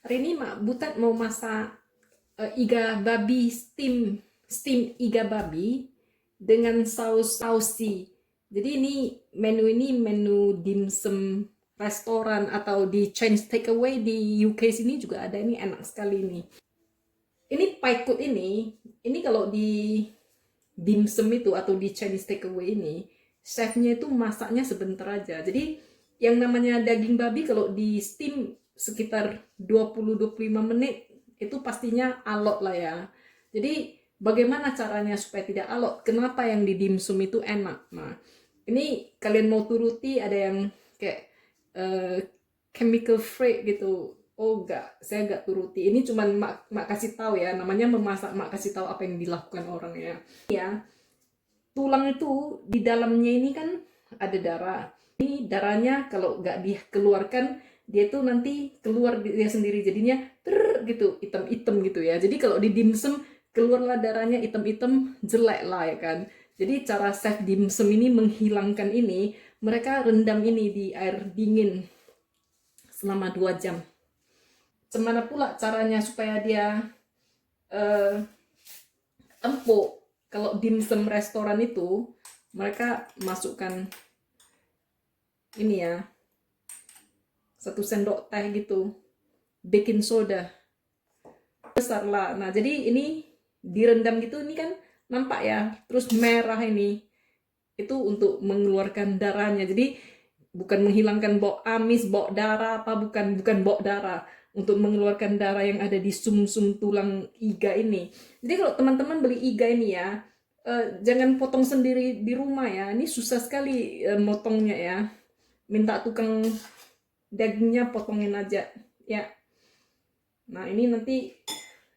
Hari ini Mak Butat mau masak iga babi steam iga babi dengan saus tausi. Jadi ini menu dimsum restoran atau di Chinese takeaway di UK sini juga ada, ini enak sekali ini. Ini paikut ini kalau di dimsum itu atau di Chinese takeaway ini, chefnya itu masaknya sebentar aja. Jadi yang namanya daging babi kalau di steam sekitar 20-25 menit itu pastinya alot lah ya. Jadi bagaimana caranya supaya tidak alot? Kenapa yang di dimsum itu enak? Nah, ini kalian mau turuti, ada yang kayak uh, chemical free gitu. Oh enggak, saya enggak turuti. Ini cuman mak kasih tahu ya, namanya memasak, mak kasih tahu apa yang dilakukan orang ya. Ya, tulang itu di dalamnya ini kan ada darah. Ini darahnya kalau nggak dikeluarkan, dia tuh nanti keluar dia sendiri, jadinya gitu, hitam-hitam gitu ya. Jadi kalau di dimsum keluarlah darahnya hitam-hitam, jelek lah ya kan. Jadi cara chef dimsum ini menghilangkan ini, mereka rendam ini di air dingin selama 2 jam. Gimana pula caranya supaya dia empuk? Kalau dimsum restoran itu mereka masukkan ini ya, 1 sendok teh gitu baking soda besar lah. Nah jadi ini direndam gitu, ini kan nampak ya, terus merah ini itu untuk mengeluarkan darahnya. Jadi bukan menghilangkan bau amis, bau darah apa, bukan bau darah, untuk mengeluarkan darah yang ada di sumsum tulang iga ini. Jadi kalau teman-teman beli iga ini ya, jangan potong sendiri di rumah ya, ini susah sekali motongnya ya. Minta tukang dagingnya potongin aja ya. Nah ini nanti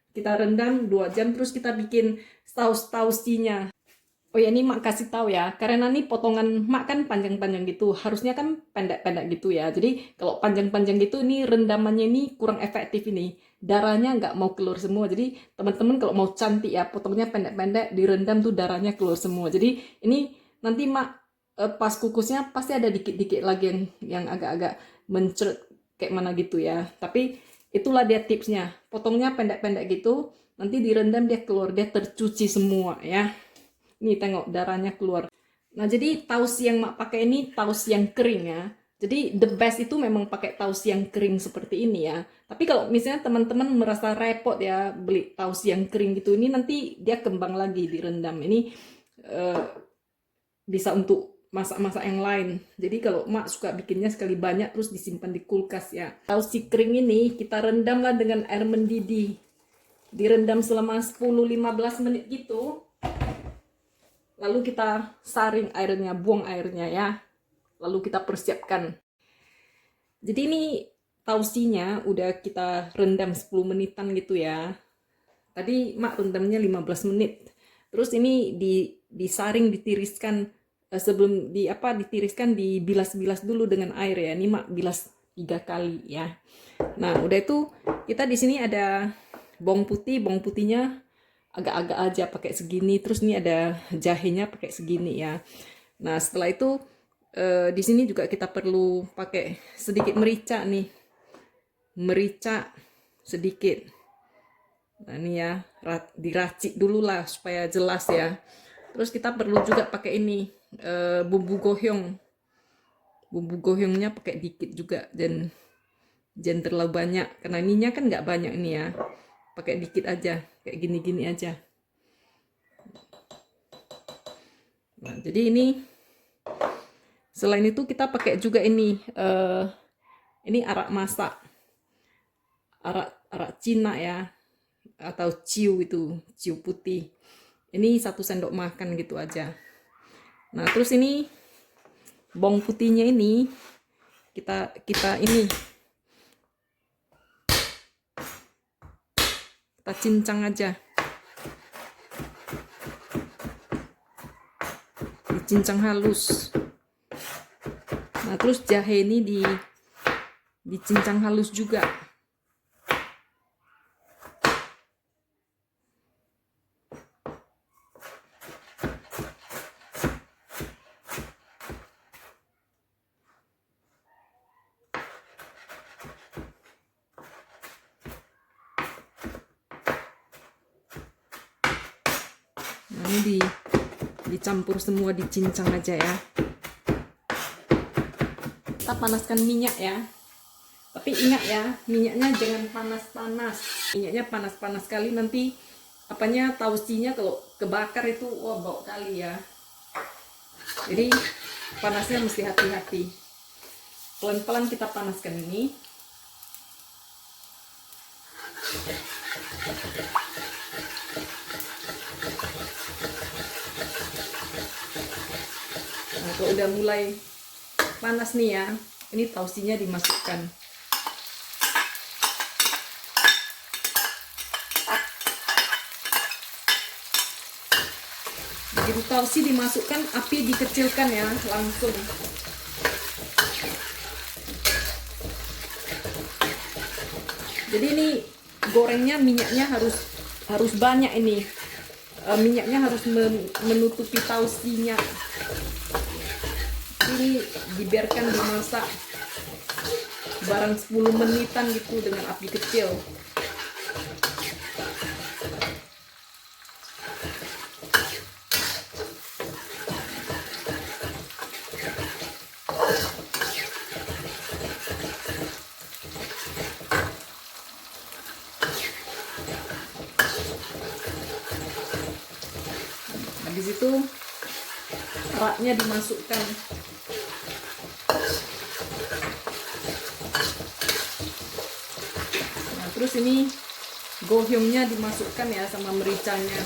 kita rendam 2 jam, terus kita bikin saus-tausinya. Oh ya, ini mak kasih tahu ya, karena nih potongan mak kan panjang-panjang gitu, harusnya kan pendek-pendek gitu ya. Jadi kalau panjang-panjang gitu, ini rendamannya ini kurang efektif ini. Darahnya nggak mau keluar semua. Jadi teman-teman kalau mau cantik ya, potongnya pendek-pendek, direndam tuh darahnya keluar semua. Jadi ini nanti mak pas kukusnya pasti ada dikit-dikit lagi yang agak-agak mencret kayak mana gitu ya. Tapi itulah dia tipsnya. Potongnya pendek-pendek gitu, nanti direndam dia keluar, dia tercuci semua ya. Nih tengok darahnya keluar. Nah jadi tausi yang mak pakai ini tausi yang kering ya. Jadi the best itu memang pakai tausi yang kering seperti ini ya. Tapi kalau misalnya teman-teman merasa repot ya beli tausi yang kering gitu, ini nanti dia kembang lagi direndam. Ini uh, bisa untuk masak-masak yang lain. Jadi kalau mak suka bikinnya sekali banyak terus disimpan di kulkas ya. Tausi kering ini kita rendam lah dengan air mendidih. Direndam selama 10-15 menit gitu. Lalu kita saring airnya, buang airnya ya. Lalu kita persiapkan. Jadi ini tausinya udah kita rendam 10 menitan gitu ya. Tadi mak rendamnya 15 menit. Terus ini disaring, ditiriskan sebelum ditiriskan, dibilas-bilas dulu dengan air ya. Ini mak bilas 3 kali ya. Nah, udah itu kita di sini ada bawang putihnya agak-agak aja pakai segini, terus ini ada jahenya pakai segini ya. Nah setelah itu di sini juga kita perlu pakai sedikit merica nih, merica sedikit. Nah ini ya, diracik dulu lah supaya jelas ya. Terus kita perlu juga pakai ini bumbu gohyong. Bumbu gohyongnya pakai dikit juga, dan jangan terlalu banyak karena ininya kan nggak banyak ini ya. Pakai dikit aja, kayak gini-gini aja. Nah, jadi ini selain itu kita pakai juga ini arak masak, arak Cina ya, atau ciu itu, ciu putih. Ini 1 sendok makan gitu aja. Nah terus ini bawang putihnya ini kita cincang aja, dicincang halus. Nah terus jahe ini dicincang halus juga. Ini dicampur semua, dicincang aja ya. Kita panaskan minyak ya. Tapi ingat ya, minyaknya jangan panas-panas. Minyaknya panas-panas sekali nanti apanya tausinya kalau kebakar itu wah bau kali ya. Jadi panasnya mesti hati-hati. Pelan-pelan kita panaskan ini. Nah, kalau udah mulai panas nih ya, ini tausinya dimasukkan. Begitu tausi dimasukkan, api dikecilkan ya, langsung. Jadi ini gorengnya minyaknya harus banyak ini. Minyaknya harus menutupi tausinya. Ini dibiarkan dimasak barang 10 menitan gitu dengan api kecil. Habis itu keraknya dimasukkan. Nah, terus ini gohyongnya dimasukkan ya sama mericanya.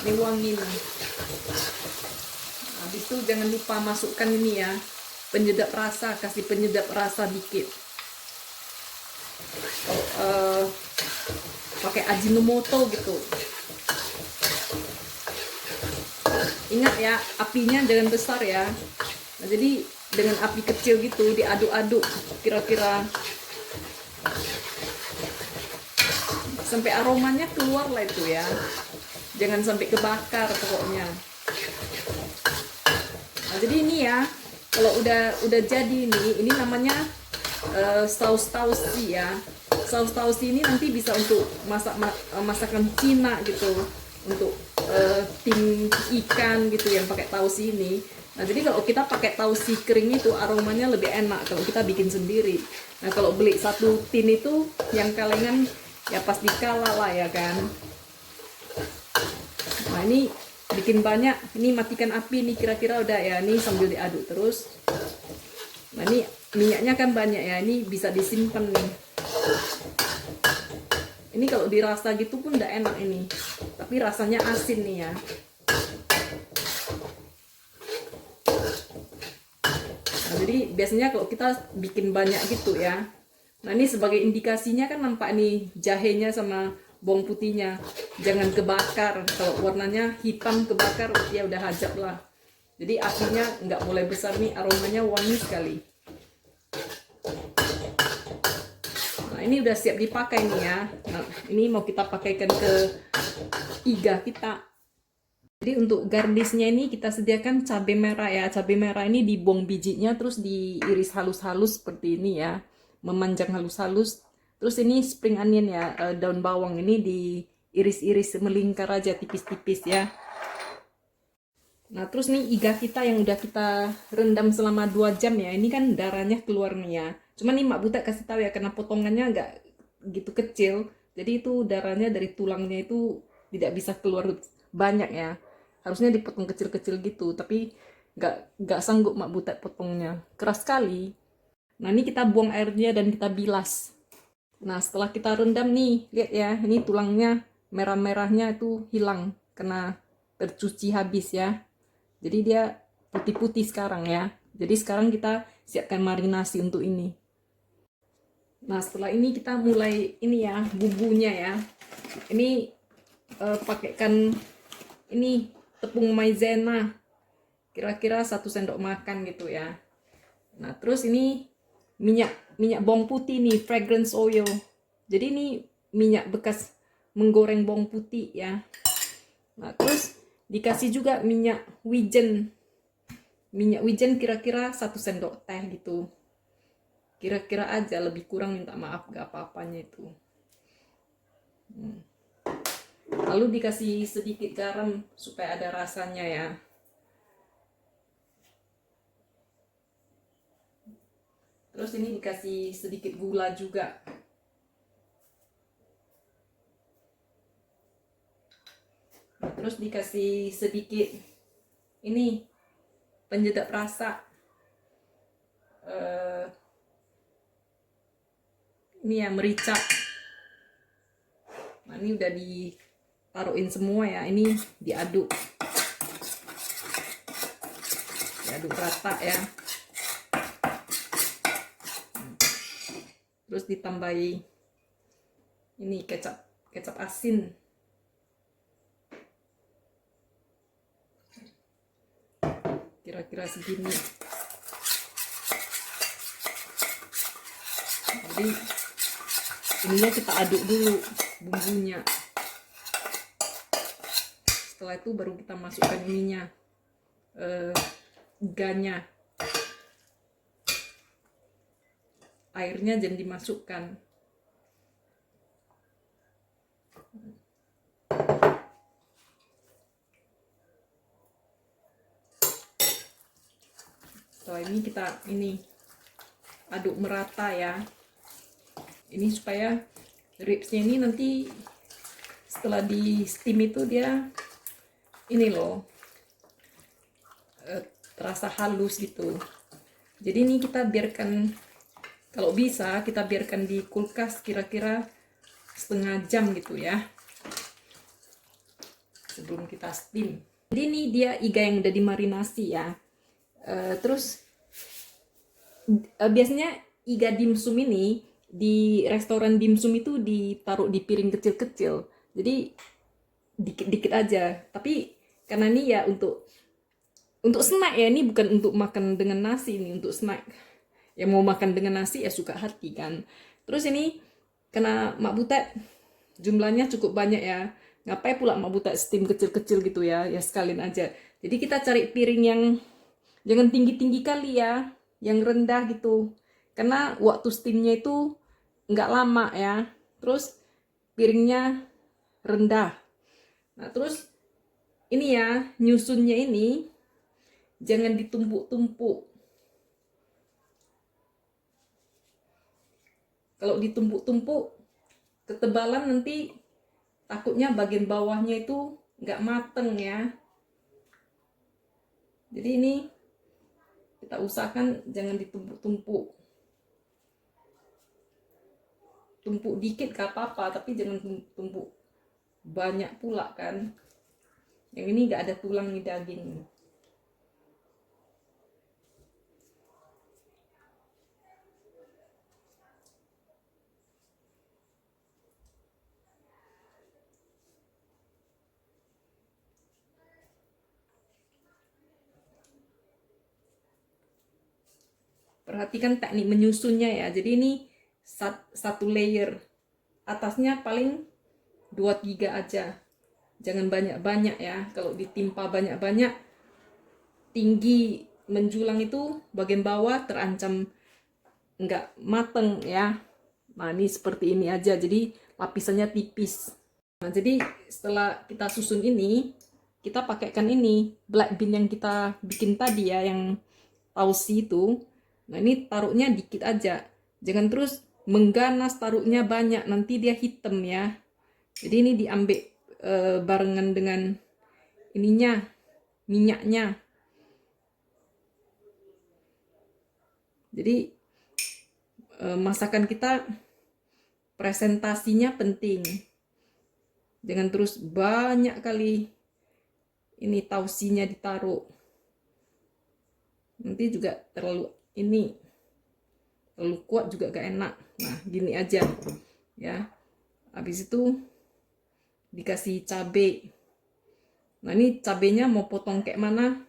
Ini wangi nih. Habis itu jangan lupa masukkan ini ya, penyedap rasa, kasih penyedap rasa dikit. Pakai Ajinomoto gitu. Ingat ya, apinya jangan besar ya. Nah, jadi dengan api kecil gitu diaduk-aduk kira-kira sampai aromanya keluar lah itu ya. Jangan sampai kebakar pokoknya. Nah, jadi ini ya, kalau udah jadi ini namanya saus tausi ya. Saus tausi ini nanti bisa untuk masakan Cina gitu, untuk tim ikan gitu yang pakai tausi ini. Nah, jadi kalau kita pakai tausi kering itu aromanya lebih enak kalau kita bikin sendiri. Nah, kalau beli satu tin itu yang kalengan ya pasti kalah lah ya kan. Nah, ini bikin banyak, ini matikan api nih kira-kira udah ya, ini sambil diaduk terus. Nah, ini minyaknya kan banyak ya, ini bisa disimpan nih. Ini kalau dirasa gitu pun udah enak ini, tapi rasanya asin nih ya. Nah, jadi biasanya kalau kita bikin banyak gitu ya. Nah, ini sebagai indikasinya kan nampak nih jahenya sama bawang putihnya, jangan kebakar. Kalau warnanya hitam kebakar ya udah hajab lah. Jadi apinya nggak boleh besar nih, aromanya wangi sekali. Nah, ini udah siap dipakai nih ya. Nah, ini mau kita pakaikan ke iga kita. Jadi untuk garnisnya ini kita sediakan cabai merah ya. Cabai merah ini dibuang bijinya terus diiris halus-halus seperti ini ya, memanjang halus-halus. Terus ini spring onion ya, daun bawang ini diiris-iris melingkar aja tipis-tipis ya. Nah, terus nih iga kita yang udah kita rendam selama 2 jam ya, ini kan darahnya keluar nih ya. Cuman nih Mak Buta kasih tahu ya, karena potongannya nggak gitu kecil, jadi itu darahnya dari tulangnya itu tidak bisa keluar banyak ya. Harusnya dipotong kecil-kecil gitu, tapi nggak sanggup Mak Buta potongnya, keras sekali. Nah, ini kita buang airnya dan kita bilas. Nah, setelah kita rendam nih, lihat ya, ini tulangnya merah-merahnya itu hilang karena tercuci habis ya. Jadi dia putih-putih sekarang ya. Jadi sekarang kita siapkan marinasi untuk ini. Nah, setelah ini kita mulai ini ya, bumbunya ya. Ini pakaikan ini tepung maizena. Kira-kira 1 sendok makan gitu ya. Nah, terus ini minyak bawang putih nih, fragrance oil Jadi ini minyak bekas menggoreng bawang putih ya. Nah, terus dikasih juga minyak wijen. Minyak wijen kira-kira 1 sendok teh gitu. Kira-kira aja, lebih kurang minta maaf gak apa-apanya itu. Lalu dikasih sedikit garam supaya ada rasanya ya. Terus ini dikasih sedikit gula juga. Terus dikasih sedikit ini penyedap rasa. Ini ya merica. Nah, ini udah ditaruhin semua ya. Ini diaduk rata ya. Terus ditambahi ini kecap asin. Kira-kira segini. Jadi ininya kita aduk dulu bumbunya. Setelah itu baru kita masukkan ininya, iganya. Airnya jangan dimasukkan. Setelah ini kita aduk merata ya. Ini supaya ribsnya ini nanti setelah di steam itu dia ini loh terasa halus gitu. Jadi ini kita biarkan, kalau bisa kita biarkan di kulkas kira-kira setengah jam gitu ya, sebelum kita steam. Jadi ini dia iga yang udah dimarinasi ya. Terus biasanya iga dimsum ini di restoran dimsum itu ditaruh di piring kecil-kecil, jadi dikit-dikit aja. Tapi karena ini ya untuk snack ya, ini bukan untuk makan dengan nasi, ini untuk snack. Yang mau makan dengan nasi ya suka hati kan. Terus ini karena Mak Butet jumlahnya cukup banyak ya, ngapain pula Mak Butet steam kecil-kecil gitu ya, ya sekalian aja. Jadi kita cari piring yang jangan tinggi-tinggi kali ya, yang rendah gitu. Karena waktu steamnya itu nggak lama ya. Terus piringnya rendah. Nah terus ini ya, nyusunnya ini jangan ditumpuk-tumpuk. Kalau ditumpuk-tumpuk ketebalan nanti takutnya bagian bawahnya itu nggak mateng ya. Jadi ini kita usahakan jangan ditumpuk-tumpuk. Tumpuk dikit gak apa-apa, tapi jangan tumpuk banyak pula kan. Yang ini nggak ada tulang di daging. Perhatikan teknik menyusunnya ya. Jadi ini satu layer, atasnya paling 2-3 aja, jangan banyak-banyak ya. Kalau ditimpa banyak-banyak, tinggi menjulang itu bagian bawah terancam nggak mateng ya. Nah ini seperti ini aja, jadi lapisannya tipis. Nah jadi setelah kita susun ini, kita pakaikan ini black bean yang kita bikin tadi ya, yang tausi itu. Nah ini taruhnya dikit aja, jangan terus mengganas taruhnya banyak, nanti dia hitam ya. Jadi ini diambil barengan dengan ininya, minyaknya. Jadi masakan kita presentasinya penting, jangan terus banyak kali ini tausinya ditaruh, nanti juga terlalu kuat juga gak enak. Nah gini aja ya. Habis itu dikasih cabai. Nah ini cabenya mau potong kayak mana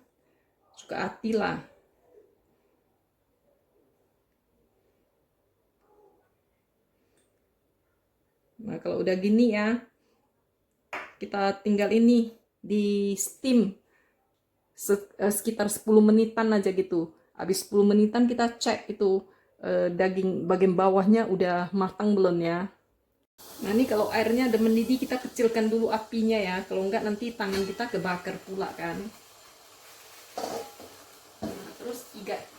suka hati lah. Nah, kalau udah gini ya, kita tinggal ini di steam sekitar 10 menitan aja gitu. Habis 10 menitan kita cek itu daging bagian bawahnya udah matang belum ya. Nah, ini kalau airnya udah mendidih, kita kecilkan dulu apinya ya. Kalau enggak nanti tangan kita kebakar pula kan. Nah, terus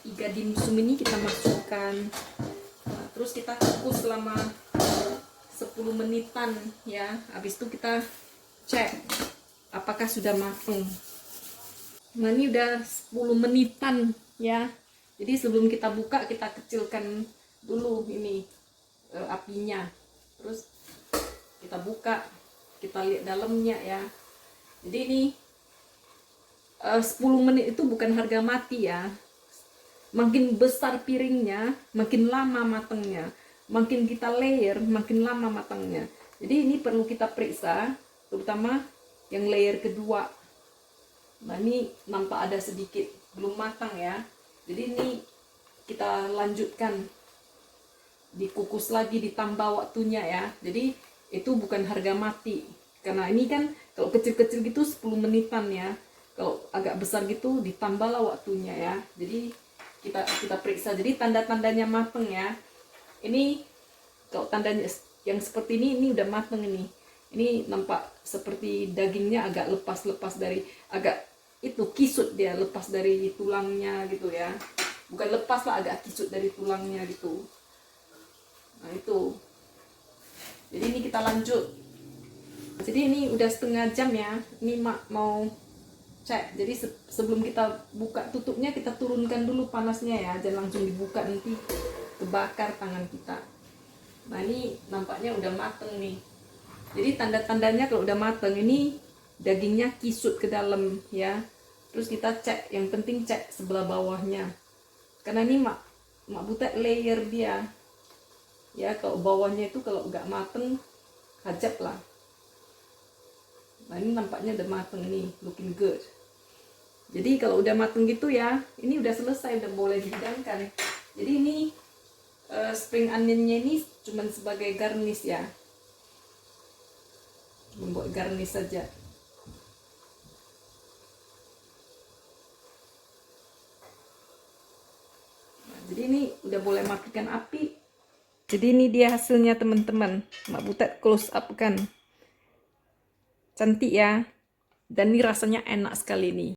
iga dimsum ini kita masukkan. Nah, terus kita kukus selama 10 menitan ya. Habis itu kita cek apakah sudah matang. Nah, ini udah 10 menitan ya. Jadi sebelum kita buka, kita kecilkan dulu ini apinya. Terus kita buka, kita lihat dalamnya ya. Jadi ini 10 menit itu bukan harga mati ya. Makin besar piringnya, makin lama matangnya. Makin kita layer, makin lama matangnya. Jadi ini perlu kita periksa, terutama yang layer kedua. Nah, ini nampak ada sedikit belum matang ya. Jadi ini kita lanjutkan, dikukus lagi, ditambah waktunya ya. Jadi itu bukan harga mati, karena ini kan kalau kecil-kecil gitu 10 menitan ya. Kalau agak besar gitu ditambahlah waktunya ya. Jadi kita periksa, jadi tanda-tandanya mateng ya. Ini kalau tandanya yang seperti ini udah mateng ini. Ini nampak seperti dagingnya agak lepas dari, agak itu kisut, dia lepas dari tulangnya gitu ya. Bukan lepas lah, agak kisut dari tulangnya gitu. Nah itu. Jadi ini kita lanjut. Jadi ini udah setengah jam ya. Ini mak mau cek. Jadi sebelum kita buka tutupnya, kita turunkan dulu panasnya ya. Jangan langsung dibuka, nanti kebakar tangan kita. Nah ini nampaknya udah mateng nih. Jadi tanda-tandanya kalau udah mateng ini dagingnya kisut ke dalam ya. Terus kita cek, yang penting cek sebelah bawahnya. Karena ini mak butek layer dia. Ya, kalau bawahnya itu kalau nggak mateng hajat lah. Nah ini nampaknya udah mateng nih, looking good. Jadi kalau udah mateng gitu ya, ini udah selesai, udah boleh dihidangkan. Jadi ini spring onionnya ini cuman sebagai garnish ya, membuat garnish saja. Nah, jadi ini udah boleh matikan api. Jadi ini dia hasilnya teman-teman. Mak Butet close up kan. Cantik ya. Dan ini rasanya enak sekali nih.